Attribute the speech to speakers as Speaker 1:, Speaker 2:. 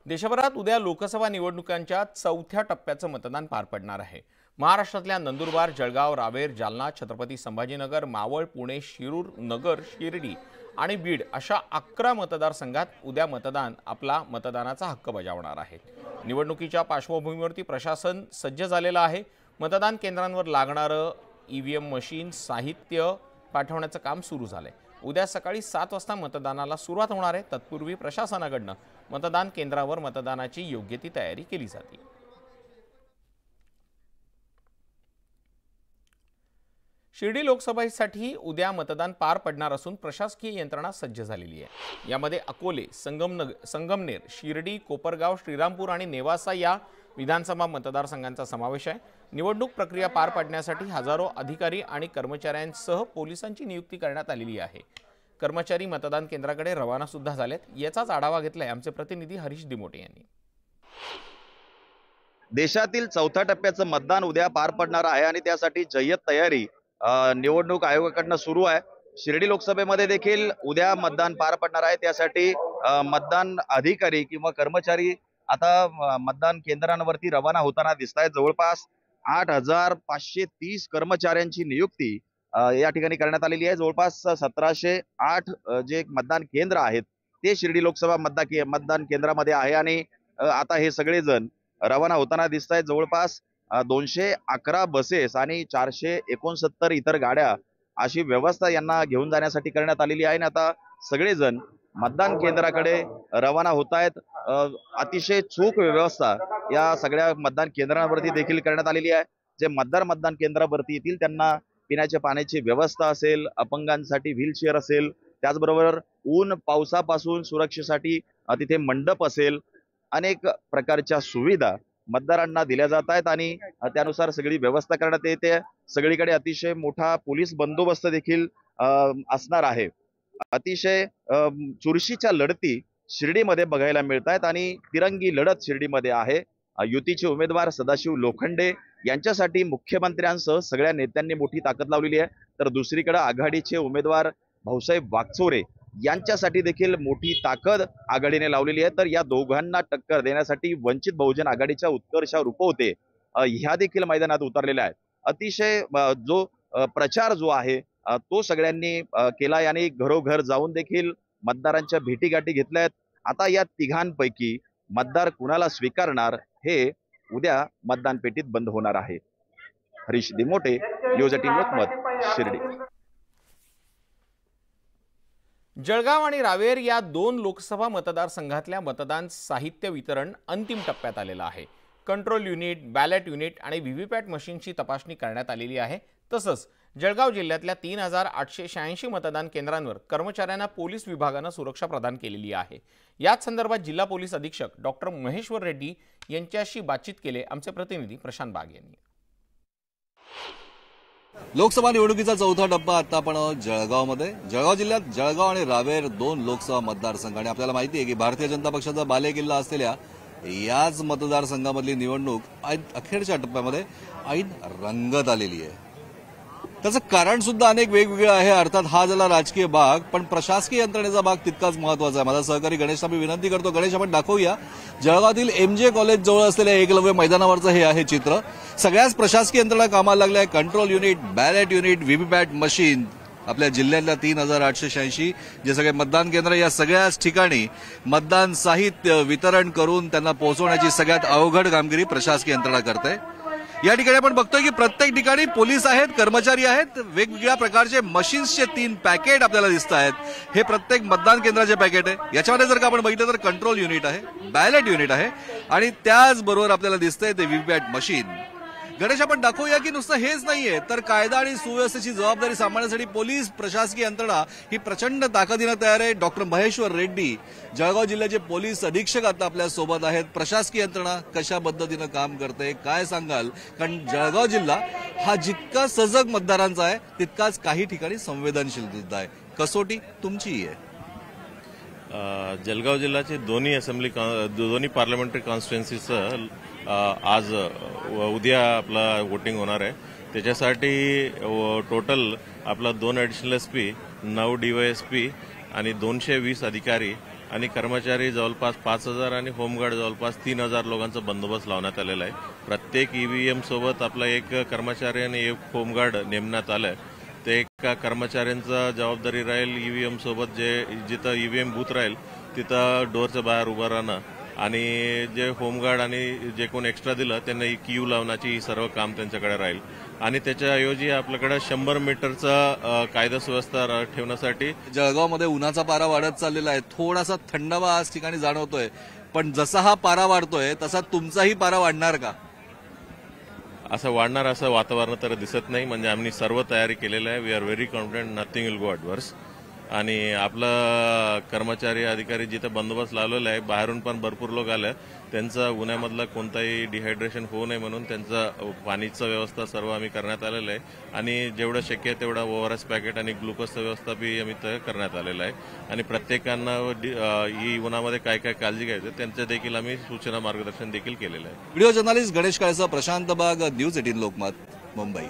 Speaker 1: देशभरात उद्या लोकसभा निवडणुकांच्या चौथ्या टप्प्याचं मतदान पार पडणार आहे। महाराष्ट्रातल्या नंदुरबार, जळगाव, रावेर, जालना, छत्रपती संभाजीनगर, मावळ, पुणे, शिरूर, नगर, शिर्डी आणि बीड अशा 11 मतदारसंघात उद्या आपला मतदानाचा हक्क बजावणार आहे। निवडणुकीच्या पार्श्वभूमीवरती प्रशासन सज्ज झालेलं आहे। मतदान केंद्रांवर लागणारं ईव्हीएम मशीन साहित्य पाठवण्याचं काम सुरू झालंय। उद्या सकाळी 7 वाजता मतदानाला सुरुवात होणार आहे। तत्पूर्वी प्रशासनाकडून मतदान केंद्रावर मतदानाची योग्य ती तयारी केली जाते। शिर्डी लोकसभेसाठी उद्या मतदान पार पडणार असून प्रशासकीय यंत्रणा सज्ज झालेली आहे। यामध्ये अकोले, संगमनेर, शिर्डी, कोपरगाव, श्रीरामपूर आणि नेवासा या विधानसभा मतदारसंघांचा समावेश आहे। निवडणूक प्रक्रिया पार पाडण्यासाठी हजारो अधिकारी आणि कर्मचाऱ्यांसह पोलिसांची नियुक्ती करण्यात आलेली आहे। कर्मचारी मतदान केंद्राकडे रवाना सुद्धा झालेत। याचाच आढावा घेतलाय आमचे प्रतिनिधी हरीश दिमोटे यांनी।
Speaker 2: देशातील चौथ्या टप्प्याचं मतदान उद्या पार पडणार आहे आणि त्यासाठी जय्यत तयारी निवडणूक आयोगाकडून सुरू आहे। शिर्डी लोकसभेमध्ये देखील उद्या मतदान पार पडणार आहे। त्यासाठी मतदान अधिकारी किंवा कर्मचारी आता मतदान केंद्रांवरती रवाना होताना दिसत आहेत। जवळपास 8530 कर्मचाऱ्यांची नियुक्ती या ठिकाणी करण्यात आलेली आहे। जवळपास 1708 जे मतदान केंद्र आहेत ते शिर्डी लोकसभा मतदान केंद्रामध्ये आहे आणि आता हे सगळेजण रवाना होताना दिसत आहेत। जवळपास 211 बसेस आणि 469 इतर गाड्या अशी व्यवस्था यांना घेऊन जाण्यासाठी करण्यात आलेली आहे। आणि आता सगळेजण मतदान केंद्राकडे रवाना होत आहेत। अतिशय चोख व्यवस्था या सगळ्या मतदान केंद्रांवरती देखील करण्यात आलेली आहे। जे मतदार मतदान केंद्रावरती येतील त्यांना पिण्याच्या पाण्याची व्यवस्था असेल, अपंगांसाठी व्हीलचेअर असेल, त्याचबरोबर ऊन पावसापासून सुरक्षेसाठी तिथे मंडप असेल, अनेक प्रकारच्या सुविधा मतदारांना दिल्या जात आहेत आणि त्यानुसार सगळी व्यवस्था करण्यात येते। सगळीकडे अतिशय मोठा पोलीस बंदोबस्त देखील असणार आहे। अतिशय चुरशीच्या लढती शिर्डीमध्ये बघायला मिळत आहेत आणि तिरंगी लढत शिर्डीमध्ये आहे। युतीचे उमेदवार सदाशिव लोखंडे यांच्यासाठी मुख्यमंत्र्यांसह सगळ्या नेत्यांनी मोठी ताकद लावलेली आहे, तर दुसरीकडे आघाडीचे उमेदवार भाऊसाहेब वागचोरे यांच्यासाठी देखील मोठी ताकद आघाडीने लावलेली आहे। तर या दोघांना टक्कर देण्यासाठी वंचित बहुजन आघाडीच्या उत्कर्षावर रुपवते ह्या देखील मैदानात उतरलेल्या आहेत। अतिशय जो प्रचार जो आहे तो सगळ्यांनी केला आणि घरोघर जाऊन देखील मतदारांच्या भेटीगाठी घेतल्या आहेत। आता या तिघांपैकी मतदार कुणाला स्वीकारणार हे उद्या मतदान पेटीत बंद होणार आहे। हरीश दिमोटे, न्यूज 18 लोकमत, शिर्डी।
Speaker 1: जळगाव आणि रावेर या 2 लोकसभा मतदारसंघातल्या मतदान साहित्य वितरण अंतिम टप्प्यात आलेलं आहे। कंट्रोल युनिट, बॅलेट युनिट आणि व्हीव्हीपॅट मशीनची तपासणी करण्यात आलेली आहे। तसंच जळगाव जिल्ह्यातल्या 3886 मतदान केंद्रांवर कर्मचाऱ्यांना पोलीस विभागाने सुरक्षा प्रदान केलेली आहे। याच संदर्भात जिल्हा पोलीस अधीक्षक डॉक्टर महेश्वर रेड्डी यांच्याशी बातचीत केले आमचे प्रतिनिधी प्रशांत बाग यांनी।
Speaker 3: लोकसभा निवडणुकीचा चौथा टप्पा आता आपण जळगाव जिल्ह्यात जळगाव आणि रावेर 2 लोकसभा मतदारसंघ आणि आपल्याला माहिती आहे की भारतीय जनता पक्षाचा बालेकिल्ला असलेल्या याच मतदारसंघामधली निवडणूक अखेरच्या टप्प्यामध्ये ऐन रंगत आलेली आहे। त्याचं कारण सुद्धा अनेक वेगवेगळं आहे। अर्थात हा झाला राजकीय भाग, पण प्रशासकीय यंत्रणेचा भाग तितकाच महत्वाचा आहे। माझा सहकारी गणेशला मी विनंती करतो, गणेश आपण दाखवूया जळगावातील MJ कॉलेज जवळ असलेल्या एकलव्य मैदानावरचं हे आहे चित्र। सगळ्याच प्रशासकीय यंत्रणा कामाला लागल्या आहे। Control unit, ballot unit, VVPAT machine, आपल्या जिल्ह्यातल्या 3886 जे सगळे मतदान केंद्र या सगळ्याच ठिकाणी मतदान साहित्य वितरण करून त्यांना पोहोचवण्याची सगळ्यात अवघड कामगिरी प्रशासकीय यंत्रणा करते। या ठिकाणी आपण बघतोय की प्रत्येक ठिकाणी पोलीस आहेत, कर्मचारी आहेत, वेगवेगळ्या प्रकारचे मशीन्सचे 3 पॅकेट आपल्याला दिसत आहेत। हे प्रत्येक मतदान केंद्राचे पॅकेट आहे। याच्यामध्ये जर का आपण बघितलं तर कंट्रोल युनिट आहे, बॅलेट युनिट आहे आणि त्याचबरोबर आपल्याला दिसतंय ते व्हीव्हीपॅट मशीन। गणेश आपण दाखवूया की नुसतं हेच नाहीये, तर कायदा आणि सुव्यवस्थेची जबाबदारी सांभाळण्यासाठी पोलीस प्रशासकीय यंत्रणा ही प्रचंड ताकदीने तयार आहे। डॉक्टर महेश्वर रेड्डी जळगाव जिल्ह्याचे पोलीस अधीक्षक आता आपल्या सोबत आहेत। प्रशासकीय यंत्रणा कशा पद्धतीने काम करते काय सांगाल? कारण जळगाव जिल्हा हा जितका सजग मतदारांचा आहे तितकाच काही ठिकाणी संवेदनशील सुद्धा आहे। कसोटी तुमची आहे।
Speaker 4: जळगाव जिल्ह्याचे दोन्ही पार्लमेंटरी कॉन्स्टिट्युएन्सीचं आज उद्या आपला वोटिंग होणार आहे। त्याच्यासाठी टोटल आपला 2 ॲडिशनल SP, 9 DYSP आणि 220 अधिकारी आणि कर्मचारी जवळपास 5,000 आणि होमगार्ड जवळपास 3,000 लोकांचा बंदोबस्त लावण्यात आलेला आहे. प्रत्येक ईव्हीएम सोबत आपला एक कर्मचारी आणि एक होमगार्ड नेमण्यात आलाय. ते एका कर्मचाऱ्यांचा जबाबदारी राहील ईव्हीएम सोबत जिथं ईव्हीएम बूथ राहील तिथं डोरच्या बाहेर उभं राहणं आणि जे होमगार्ड आणि जे कोण एक्स्ट्रा दिलं त्यांना क्यू लावण्याची ही सर्व काम त्यांच्याकडे राहील. आणि त्याच्याऐवजी आपल्याकडे 100 मीटरचा कायदा सुव्यवस्था ठेवण्यासाठी
Speaker 3: जळगावमध्ये उन्हाचा पारा वाढत चाललेला आहे. थोडासा थंडावा आज ठिकाणी जाणवतोय, पण जसा हा पारा वाढतोय तसा तुमचाही पारा वाढणार का?
Speaker 4: असं वाढणार असं वातावरण तर दिसत नाही. म्हणजे आम्ही सर्व तयारी केलेली आहे. We are very confident nothing will go adverse. आणि आपला कर्मचारी अधिकारी जिथे बंदोबस्त लावलेला आहे, बाहेरून पण भरपूर लोक आले. त्यांचा उन्हामधला कोणताही डिहायड्रेशन होऊ नये म्हणून त्यांचा पाणीचं व्यवस्था सर्व आम्ही करण्यात आलेलं आहे. आणि जेवढं शक्य आहे तेवढा ORS पॅकेट आणि ग्लुकोजचं व्यवस्था बी आम्ही तयार करण्यात आलेलं आहे. आणि प्रत्येकांना ही उन्हामध्ये काय काय काळजी घ्यायचं त्यांचं देखील आम्ही सूचना मार्गदर्शन देखील केलेलं आहे.
Speaker 3: व्हिडिओ जर्नलिस्ट गणेश काळेचा प्रशांत बाग, न्यूज 18 लोकमत, मुंबई.